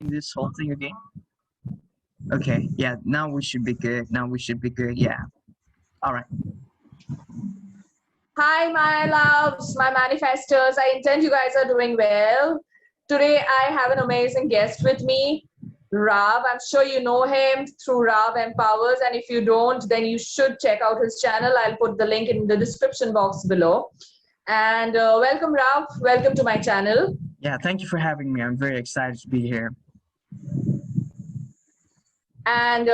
this whole thing again? Okay, yeah, now we should be good. Now we should be good. Yeah. All right. Hi, my loves, my manifestors. I intend you guys are doing well. Today, I have an amazing guest with me, Rav. I'm sure you know him through Rav Empowers. And if you don't, then you should check out his channel. I'll put the link in the description box below. And welcome, Rav. Welcome to my channel. Yeah, thank you for having me. I'm very excited to be here. And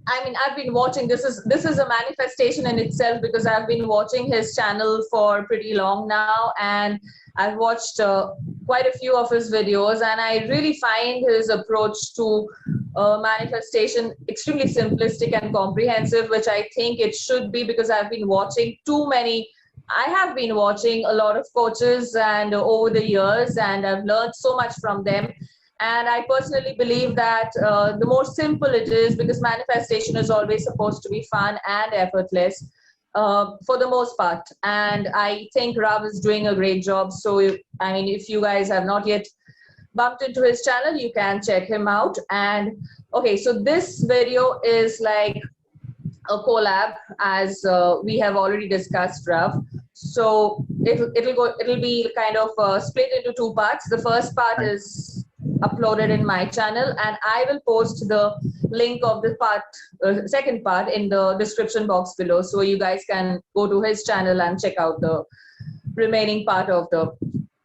I've been watching, this is a manifestation in itself, because I've been watching his channel for pretty long now, and I've watched quite a few of his videos, and I really find his approach to manifestation extremely simplistic and comprehensive, which I think it should be, because I have been watching a lot of coaches and over the years, and I've learned so much from them. And I personally believe that the more simple it is, because manifestation is always supposed to be fun and effortless for the most part. And I think Rav is doing a great job. So, if you guys have not yet bumped into his channel, you can check him out. And okay, so this video is like a collab, as we have already discussed, Rav. So it'll be kind of split into two parts. The first part is uploaded in my channel, and I will post the link of the second part in the description box below, so you guys can go to his channel and check out the remaining part of the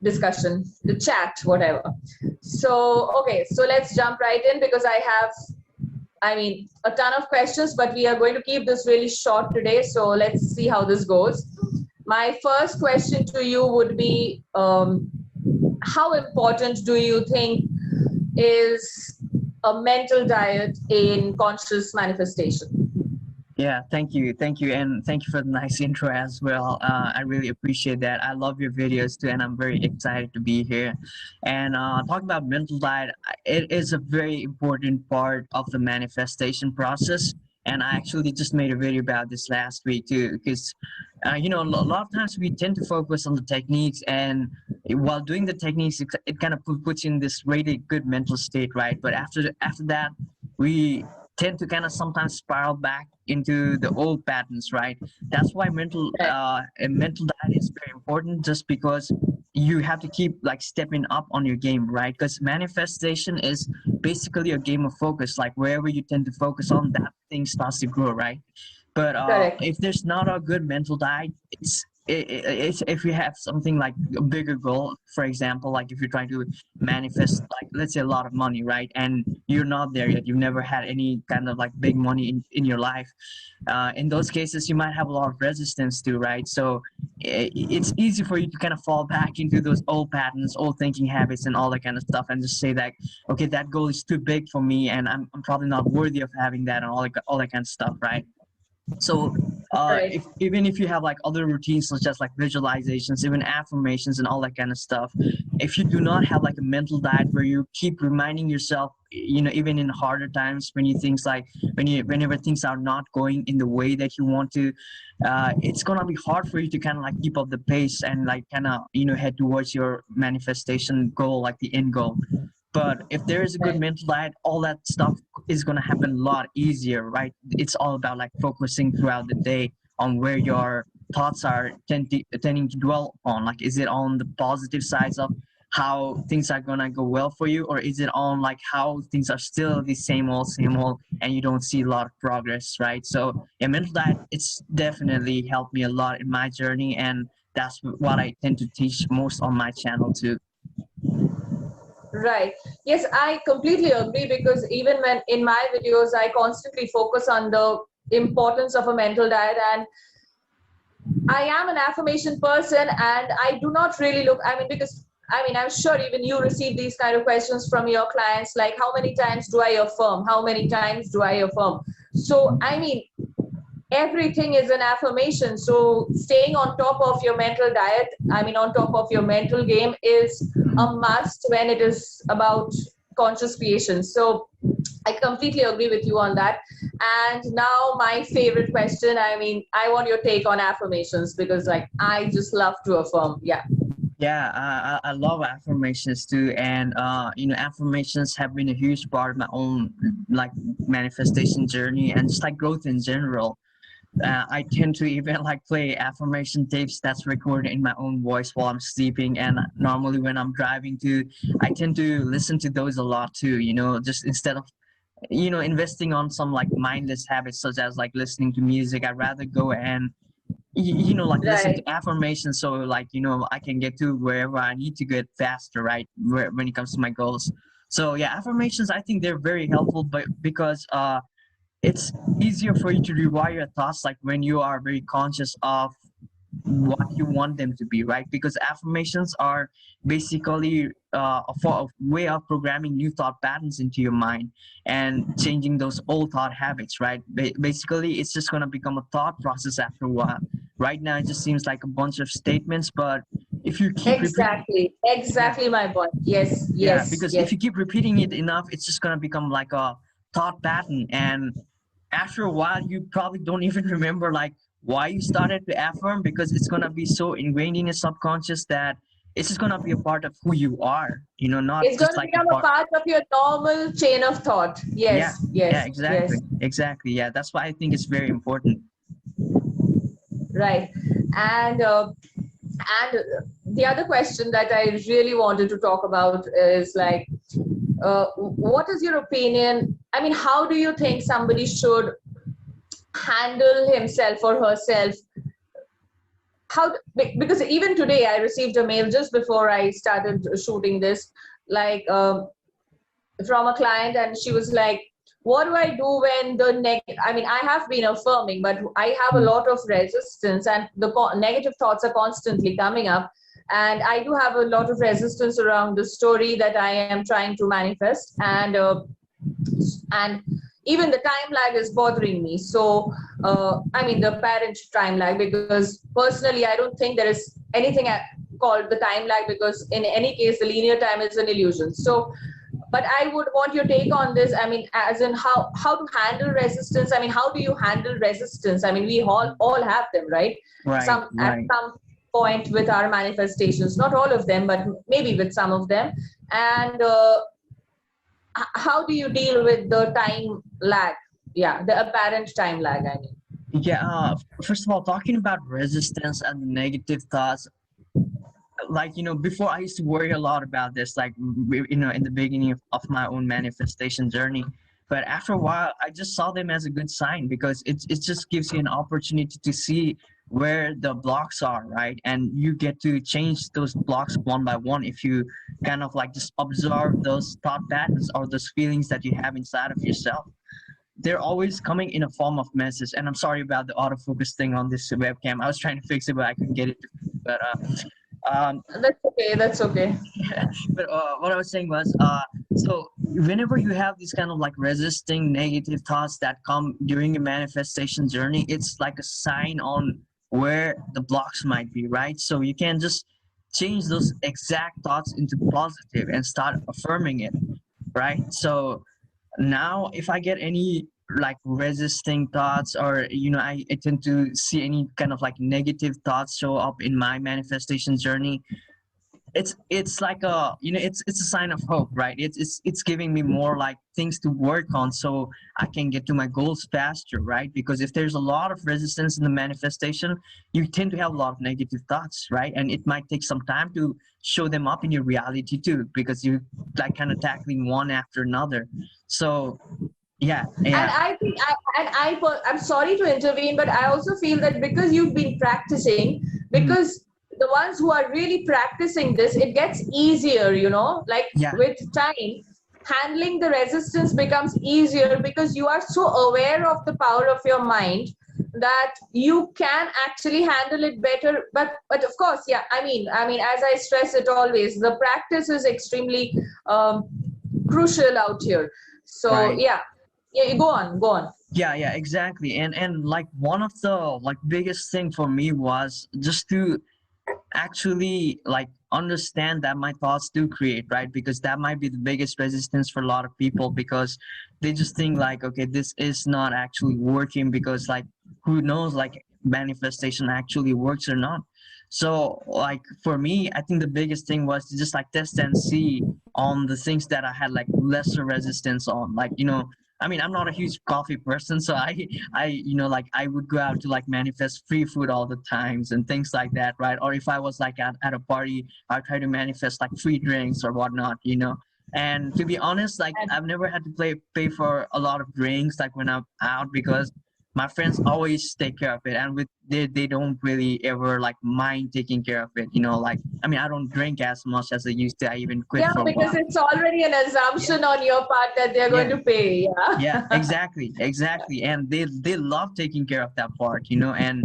discussion, the chat, whatever. So okay, so let's jump right in, because I have a ton of questions, but we are going to keep this really short today, so let's see how this goes. My first question to you would be, how important do you think is a mental diet in conscious manifestation? Yeah, thank you, and thank you for the nice intro as well. I really appreciate that. I love your videos too, and I'm very excited to be here. And talking about mental diet, it is a very important part of the manifestation process. And I actually just made a video about this last week too, because a lot of times we tend to focus on the techniques, and while doing the techniques, it kind of puts you in this really good mental state, right? But after that, we tend to kind of sometimes spiral back into the old patterns, right? That's why mental diet is very important, just because you have to keep like stepping up on your game, right? Because manifestation is basically a game of focus. Like wherever you tend to focus on, that thing starts to grow, right? But if there's not a good mental diet, it's if you have something like a bigger goal, for example, like if you're trying to manifest, like let's say a lot of money, right? And you're not there yet, you've never had any kind of like big money in your life. In those cases, you might have a lot of resistance too, right? So it's easy for you to kind of fall back into those old patterns, old thinking habits, and all that kind of stuff, and just say that, okay, that goal is too big for me, and I'm probably not worthy of having that, and all that kind of stuff, right? So even if you have like other routines, such as like visualizations, even affirmations and all that kind of stuff, if you do not have like a mental diet where you keep reminding yourself, even in harder times, whenever things are not going in the way that you want to, it's gonna be hard for you to kind of like keep up the pace and like kind of head towards your manifestation goal, like the end goal. But if there is a good mental diet, all that stuff is going to happen a lot easier, right? It's all about like focusing throughout the day on where your thoughts are tending to dwell on. Like, is it on the positive sides of how things are going to go well for you? Or is it on like how things are still the same old, and you don't see a lot of progress, right? So yeah, mental diet, it's definitely helped me a lot in my journey. And that's what I tend to teach most on my channel too. Right. Yes, I completely agree, because even when in my videos, I constantly focus on the importance of a mental diet. And I am an affirmation person, and I do not really look, because I'm sure even you receive these kind of questions from your clients, like how many times do I affirm? How many times do I affirm? So, everything is an affirmation. So staying on top of your mental diet, on top of your mental game, is a must when it is about conscious creation. So I completely agree with you on that. And now my favorite question, I want your take on affirmations, because like I just love to affirm. Yeah. Yeah, I love affirmations too, and affirmations have been a huge part of my own like manifestation journey and just like growth in general. I tend to even like play affirmation tapes that's recorded in my own voice while I'm sleeping, and normally when I'm driving too, I tend to listen to those a lot too. Just instead of investing on some like mindless habits such as like listening to music, I'd rather go and like listen Right. to affirmations so like I can get to wherever I need to get faster, right? When it comes to my goals. So yeah, affirmations, I think they're very helpful, but because it's easier for you to rewire your thoughts like when you are very conscious of what you want them to be, right? Because affirmations are basically a way of programming new thought patterns into your mind and changing those old thought habits, right? Basically, it's just going to become a thought process after a while. Right now, it just seems like a bunch of statements, but if you keep repeating, Exactly. yeah, Exactly my point. Yes, yeah, yes, because yes. if you keep repeating it enough, it's just going to become like a thought pattern. And after a while, you probably don't even remember like why you started to affirm, because it's going to be so ingrained in your subconscious that it's just going to be a part of who you are, not It's going just to like a become a part. part of your normal chain of thought. Yeah, Yes, yeah, yes, yes. exactly. Yeah, that's why I think it's very important. Right. And the other question that I really wanted to talk about is like, what is your opinion? I mean, how do you think somebody should handle himself or herself? Because even today I received a mail just before I started shooting this, like from a client, and she was like, what do I do when I mean, I have been affirming, but I have a Mm. lot of resistance, and the negative thoughts are constantly coming up, and I do have a lot of resistance around the story that I am trying to manifest, and even the time lag is bothering me. So I mean, the parent time lag, because personally I don't think there is anything called the time lag, because in any case the linear time is an illusion. So but I would want your take on this. I mean, as in how to handle resistance. I mean, how do you handle resistance? I mean, we all have them, right? Right, Some at right. some point with our manifestations, not all of them, but maybe with some of them. And how do you deal with the time lag? Yeah, the apparent time lag, I mean. Yeah, first of all, talking about resistance and the negative thoughts, like before I used to worry a lot about this, like in the beginning of my own manifestation journey. But after a while I just saw them as a good sign, because it just gives you an opportunity to see where the blocks are, right? And you get to change those blocks one by one if you kind of like just observe those thought patterns or those feelings that you have inside of yourself. They're always coming in a form of message. And I'm sorry about the autofocus thing on this webcam. I was trying to fix it but I couldn't get it to fix. But That's okay. That's okay. but what I was saying was, so whenever you have these kind of like resisting negative thoughts that come during a manifestation journey, it's like a sign on where the blocks might be, right? So you can just change those exact thoughts into positive and start affirming it, right? So now if I get any like resisting thoughts, or I tend to see any kind of like negative thoughts show up in my manifestation journey, it's like a it's a sign of hope, right? It's giving me more like things to work on so I can get to my goals faster, right? Because if there's a lot of resistance in the manifestation, you tend to have a lot of negative thoughts, right? And it might take some time to show them up in your reality too, because you like kind of tackling one after another. So yeah, And yeah. I think I'm sorry to intervene, but I also feel that because you've been practicing, Mhm. because the ones who are really practicing this, it gets easier, like Yeah, with time, handling the resistance becomes easier because you are so aware of the power of your mind that you can actually handle it better. But of course, yeah, I mean, as I stress it always, the practice is extremely crucial out here. So right. yeah, yeah, you go on. Yeah, exactly. And like one of the like biggest thing for me was just to actually like understand that my thoughts do create, right? Because that might be the biggest resistance for a lot of people, because they just think like, okay, this is not actually working, because like who knows like manifestation actually works or not. So like for me, I think the biggest thing was to just like test and see on the things that I had like lesser resistance on. Like, you know, I mean, I'm not a huge coffee person, so you know, like I would go out to like manifest free food all the times and things like that, right? Or if I was like at a party, I'd try to manifest like free drinks or whatnot, you know. And to be honest, like And I've never had to pay for a lot of drinks like when I'm out, because my friends always take care of it, and with they don't really ever like mind taking care of it, you know. Like, I mean, I don't drink as much as I used to. I even quit yeah, for a because while. it's already an Yeah, assumption on your part that they're going yeah, to pay. yeah, Yeah. exactly, and they love taking care of that part, you know. And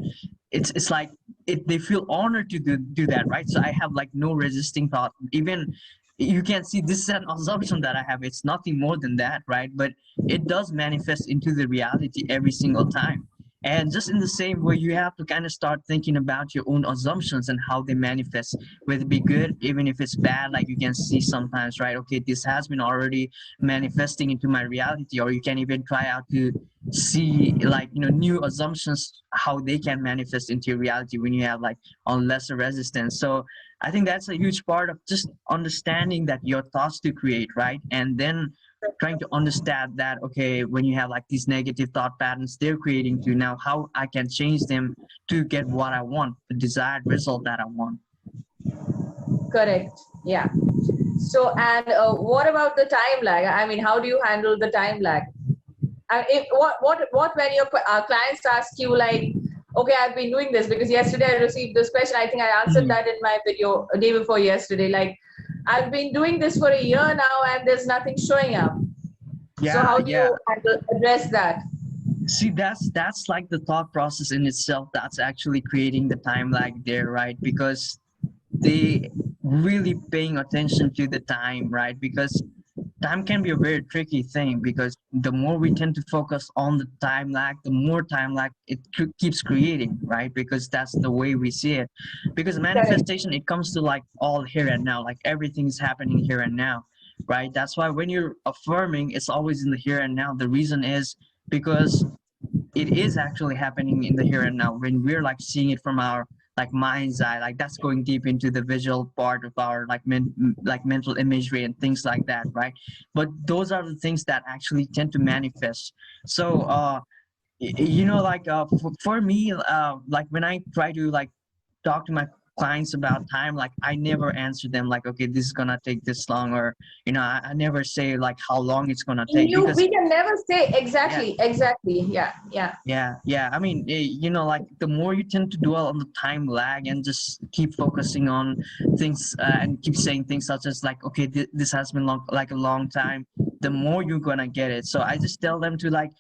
it's like they feel honored to do that, right? So I have like no resisting thought. Even you can see this is an assumption that I have. It's nothing more than that, right? But it does manifest into the reality every single time. And just in the same way, you have to kind of start thinking about your own assumptions and how they manifest, whether it be good, even if it's bad. Like you can see sometimes, right? Okay, this has been already manifesting into my reality. Or you can even try out to see like, you know, new assumptions, how they can manifest into your reality when you have like on lesser resistance. So I think that's a huge part of just understanding that your thoughts to create, right? And then trying to understand that, okay, when you have like these negative thought patterns they're creating to, now how I can change them to get what I want, the desired result that I want. Correct. Yeah. So, and what about the time lag? I mean, how do you handle the time lag? And if what when your clients ask you like, okay, I've been doing this because yesterday I received this question. I think I answered Mhm. that in my video a day before yesterday. Like, I've been doing this for a year now and there's nothing showing up. So Yeah, how do yeah. you address that? See, that's like the thought process in itself that's actually creating the time lag there, right? Because they really paying attention to the time, right? Because time can be a very tricky thing, because the more we tend to focus on the time lag, the more time lag it keeps creating, right? Because that's the way we see it. Because Correct. manifestation, it comes to like all here and now, like everything is happening here and now, right? That's why when you're affirming, it's always in the here and now. The reason is because it is actually happening in the here and now when we're like seeing it from our like mind's eye. Like that's going deep into the visual part of our like like mental imagery and things like that, right? But those are the things that actually tend to manifest. So you know, like for me, like when I try to like talk to my clients about time, like I never answer them like, okay, this is gonna take this long, or you know, I never say like how long it's gonna take, You because we can never say yeah, exactly. Yeah, yeah. yeah. I mean, you know, like the more you tend to dwell on the time lag and just keep focusing on things and keep saying things such as like, okay, this has been long, like a long time, the more you're gonna get it. So I just tell them to like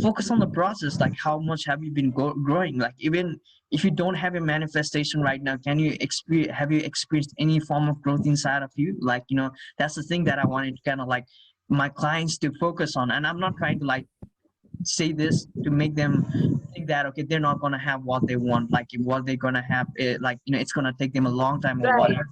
focus on the process. Like, how much have you been growing? Like, even if you don't have a manifestation right now, can you experience? Have you experienced any form of growth inside of you? Like, you know, that's the thing that I wanted to kind of like my clients to focus on. And I'm not trying to like say this to make them think that, okay, they're not going to have what they want, like what they're going to have it, like, you know, it's going to take them a long time or Right. whatever.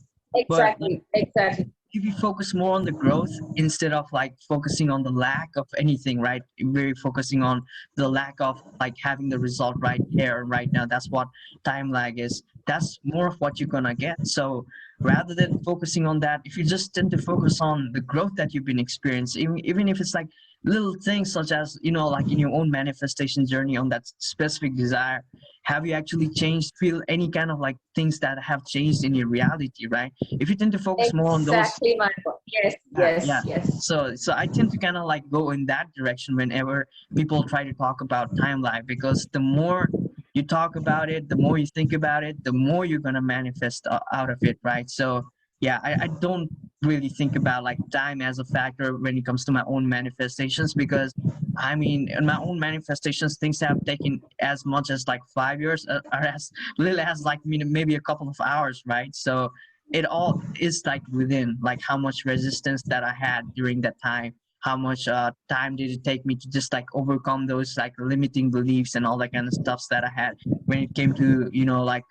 But like, Exactly. if you focus more on the growth instead of like focusing on the lack of anything, right? We're focusing on the lack of like having the result right here and right now. That's what time lag is. That's more of what you're gonna get. So rather than focusing on that, if you just tend to focus on the growth that you've been experiencing, even if it's like little things such as, you know, like in your own manifestation journey on that specific desire, have you actually changed, feel any kind of like things that have changed in your reality, right? If you tend to focus more on those, Exactly my point. Yes, yeah. yes. So I tend to kind of like go in that direction whenever people try to talk about time lag, because the more you talk about it, the more you think about it, the more you're gonna manifest out of it, right? So yeah, I don't really think about like time as a factor when it comes to my own manifestations, because I mean, in my own manifestations, things have taken as much as like 5 years, or as little as like, you know, maybe a couple of hours, right? So it all is like within like how much resistance that I had during that time, how much time did it take me to just like overcome those like limiting beliefs and all that kind of stuffs that I had when it came to, you know, like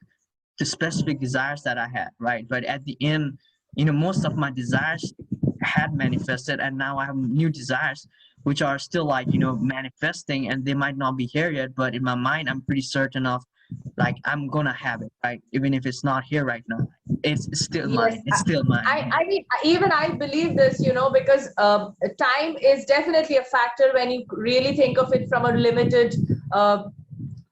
the specific desires that I had, right? But at the end, you know, most of my desires had manifested, and now I have new desires which are still like, you know, manifesting, and they might not be here yet, but in my mind I'm pretty certain of like I'm gonna have it, right? Even if it's not here right now, it's still Yes, mine. It's still mine. I mean, even I believe this, because time is definitely a factor when you really think of it from a limited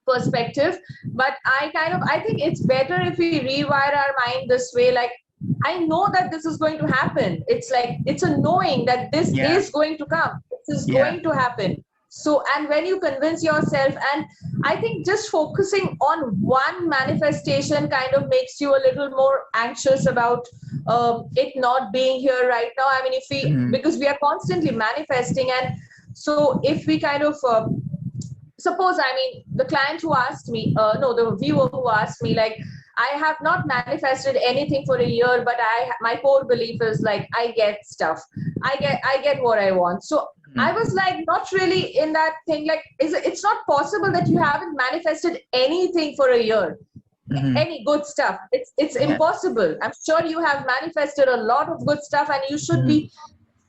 perspective. But I think it's better if we rewire our mind this way. Like, I know that this is going to happen. It's like, it's a knowing that this Yeah. is going to come. This is Yeah. going to happen. So, and when you convince yourself, and I think just focusing on one manifestation kind of makes you a little more anxious about it not being here right now. I mean, if we, because we are constantly manifesting, and so if we kind of, suppose, I mean, the client who asked me, no, the viewer who asked me, like, I have not manifested anything for a year, but my core belief is like, I get stuff. I get what I want. So I was like, not really in that thing. Like, it's not possible that you haven't manifested anything for a year, any good stuff. It's impossible. I'm sure you have manifested a lot of good stuff, and you should be,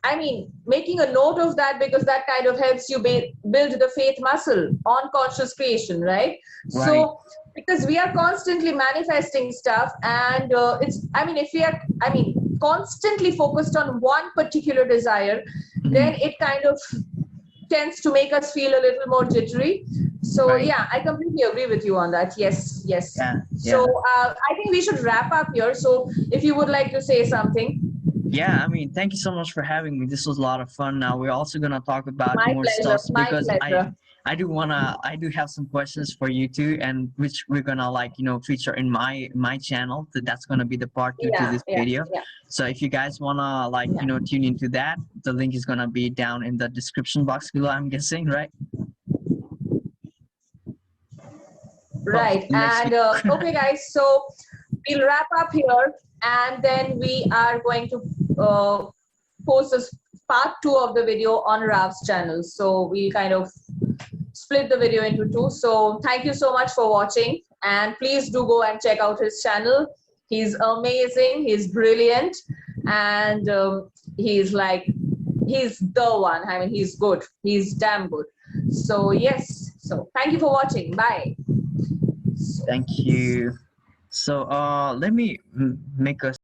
I mean, making a note of that, because that kind of helps you build the faith muscle on conscious creation, right? So, because we are constantly manifesting stuff, and I mean, if we are, I mean, constantly focused on one particular desire, then it kind of tends to make us feel a little more jittery. So yeah, I completely agree with you on that. Yes. So I think we should wrap up here. So if you would like to say something. Yeah, I mean, thank you so much for having me. This was a lot of fun. Now we're also gonna talk about My more pleasure. stuff, My because pleasure. I do have some questions for you too, and which we're gonna, like, feature in my channel. That's gonna be the part 2 to this video. So if you guys wanna, like, tune into that, the link is gonna be down in the description box below, I'm guessing, right? Right. And okay, guys, so we'll wrap up here, and then we are going to post this part 2 of the video on Rav's channel. So we kind of split the video into 2. So thank you so much for watching, and please do go and check out his channel. He's amazing. He's brilliant, and he's the one. I mean, he's good. He's damn good. So yes. So thank you for watching. Bye. Thank you. So let me make a